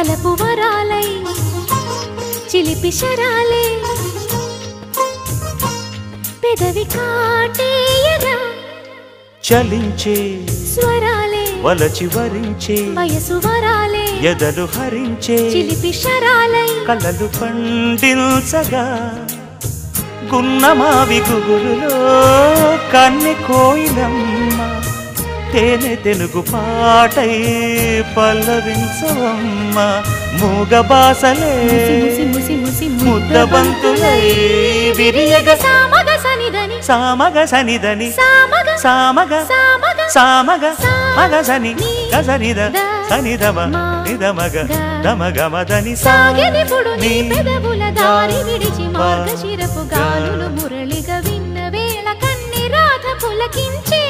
వలపు వరాలై చిలిపి శరాలే పెదవి కాటేయరా చలించే స్వరాలే వలచి వరించే వయసు వరాలే ఎదలు హరించే చిలిపి శరాలై కలలు పండించగా గున్నమావి గుగులులో కన్నె కోయిలమ్మ తేనె తెలుగు పాటై పల్లవించవమ్మ మూగ బాసలే ముద్ద బంతులై విరియగ సామగ సనిదని సామగ సనిదని సామగ సామగ సామగ సామగ మగసని గసనిద సనిదమ నిదమగ దమగమదని సాగెనిపుడు నీ పెదవుల దారి విడిచి మార్గశిరపు గాలులు మురళిగా విన్న వేళ కన్ని రాధ పులకించే